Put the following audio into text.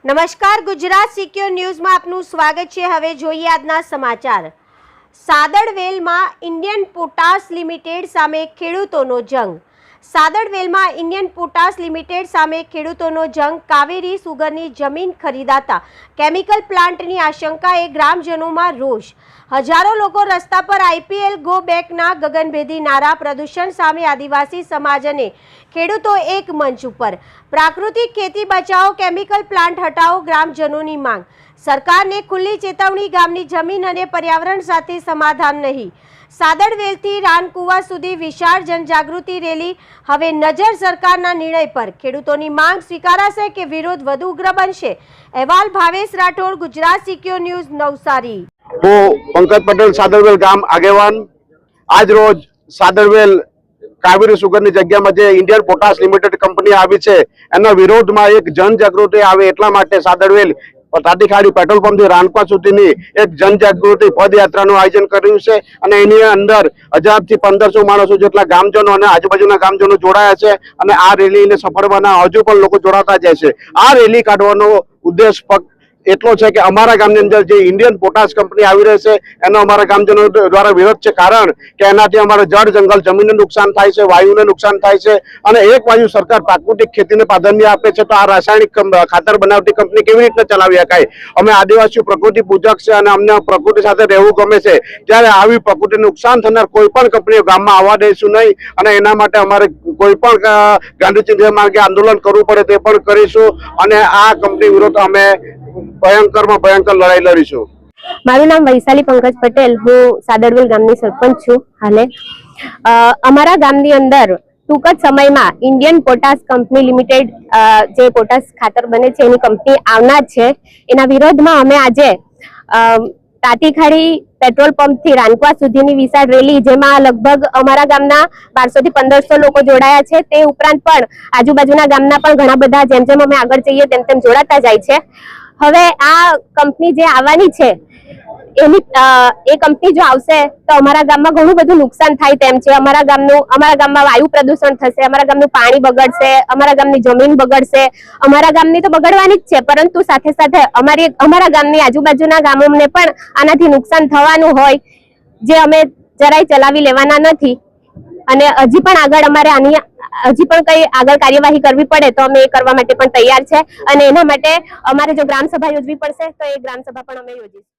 નમસ્કાર, ગુજરાત સિક્યોર ન્યૂઝમાં આપનું સ્વાગત છે। હવે જોઈએ આજના સમાચાર। સાદડવેલમાં ઇન્ડિયન પોટાશ લિમિટેડ સામે ખેડૂતોનો જંગ। સાદડવેલમાં ઇન્ડિયન પોટાશ લિમિટેડ સામે ખેડૂતોનો જંગ। કાવેરી સુગરની જમીન ખરીદાતા કેમિકલ પ્લાન્ટની આશંકાએ ગ્રામજનોમાં રોષ। હજારો લોકો રસ્તા પર આઈપીએલ ગો બેકના ગગનભેદી નારા। પ્રદૂષણ સામે આદિવાસી સમાજ અને ખેડૂતો એક મંચ ઉપર। પ્રાકૃતિક ખેતી બચાવો, કેમિકલ પ્લાન્ટ હટાવો, ગ્રામજનોની માંગ। સરકારને ખુલ્લી ચેતવણી, ગામની જમીન અને પર્યાવરણ સાથે સમાધાન નહીં। સાદડવેલથી રાનકુવા સુધી વિશાળ જનજાગૃતિ રેલી। હવે નજર સરકારના નિર્ણય પર। ખેડૂતોની માંગ સ્વીકારાશે કે વિરોધ વધુ ઉગ્ર બનશે? અહેવાલ ભાવેશ રાઠોડ, ગુજરાત સિક્યોર ન્યૂઝ, નવસારી। હું પંકજ પટેલ, સાદડવેલ ગામ આગેવાન। આજ રોજ સાદડવેલ કાવેરી સુગરની જગ્યામાં જે ઇન્ડિયન પોટાશ લિમિટેડ કંપની આવી છે એના વિરોધમાં એક જનજાગૃતિ આવે એટલા માટે સાદડવેલ તાટીખાડી પેટ્રોલ પંપથી રાનકુવા સુધીની એક જનજાગૃતિ પદયાત્રાનું આયોજન કર્યું છે અને એની અંદર 1000 થી 1500 માણસો જેટલા ગામજનો અને આજુબાજુના ગામજનો જોડાયા છે અને આ રેલીને સફળ બનાવવા હજુ પણ લોકો જોડાતા જાય છે। આ રેલી કાઢવાનો ઉદ્દેશ ફક્ત એટલો છે કે અમારા ગામની અંદર જે ઇન્ડિયન પોટાશ કંપની આવી રહી છે એનો અમારા ગામજનો દ્વારા વિરોધ છે, કારણ કે એનાથી અમારે જળ જંગલ જમીનને નુકસાન થાય છે, વાયુને નુકસાન થાય છે અને એક બાજુ સરકાર પ્રાકૃતિક ખેતીને પ્રાધાન્ય આપે છે તો આ રાસાયણિક ખાતર બનાવતી કંપની કેવી રીતે ચલાવી શકાય? અમે આદિવાસીઓ પ્રકૃતિ પૂજક છે અને અમને પ્રકૃતિ સાથે રહેવું ગમે છે, ત્યારે આવી પ્રકૃતિને નુકસાન થનાર કોઈ પણ કંપનીઓ ગામમાં આવવા દઈશું નહીં અને એના માટે અમારે કોઈ પણ ગાંધીજી માર્ગે આંદોલન કરવું પડે તે પણ કરીશું અને આ કંપની વિરુદ્ધ અમે ભયંકરમાં ભયંકર લડાઈ લડીશું। મારું નામ વૈશાલી પંકજ પટેલ, હું સાદડવેલ ગામની સરપંચ છું। હાલે અમારા ગામની અંદર ટૂંક જ સમયમાં ઇન્ડિયન પોટાશ કંપની લિમિટેડ જે પોટાશ ખાતર બને છે એની કંપની આવનાર છે, એના વિરોધમાં અમે આજે તાટીખાડી પેટ્રોલ પંપ થી રાનકુવા સુધીની વિશાળ રેલી, જેમાં લગભગ અમારા ગામના 1200 થી 1500 લોકો જોડાયા છે। તે ઉપરાંત પણ આજુબાજુના ગામના પણ ઘણા બધા જેમ જેમ અમે આગળ જઈએ તેમ તેમ જોડાતા જાય છે। હવે આ કંપની જે આવવાની છે એ કંપની જો આવશે તો અમારા ગામમાં ઘણું બધું નુકસાન થાય તેમ છે। અમારા ગામમાં વાયુ પ્રદૂષણ થશે, અમારા ગામનું પાણી બગડશે, અમારા ગામની જમીન બગડશે। અમારા ગામની તો બગડવાની જ છે, પરંતુ સાથે સાથે અમારા ગામની આજુબાજુના ગામોને પણ આનાથી નુકસાન થવાનું હોય, જે અમે જરાય ચલાવી લેવાના નથી અને હજી પણ આગળ અમારે હજી પણ કઈ આગળ કાર્યવાહી કરવી પડે તો અમે એ કરવા માટે પણ તૈયાર છે અને એના માટે અમારે જો ગ્રામસભા યોજવી પડશે તો એ ગ્રામસભા પણ અમે યોજીશું।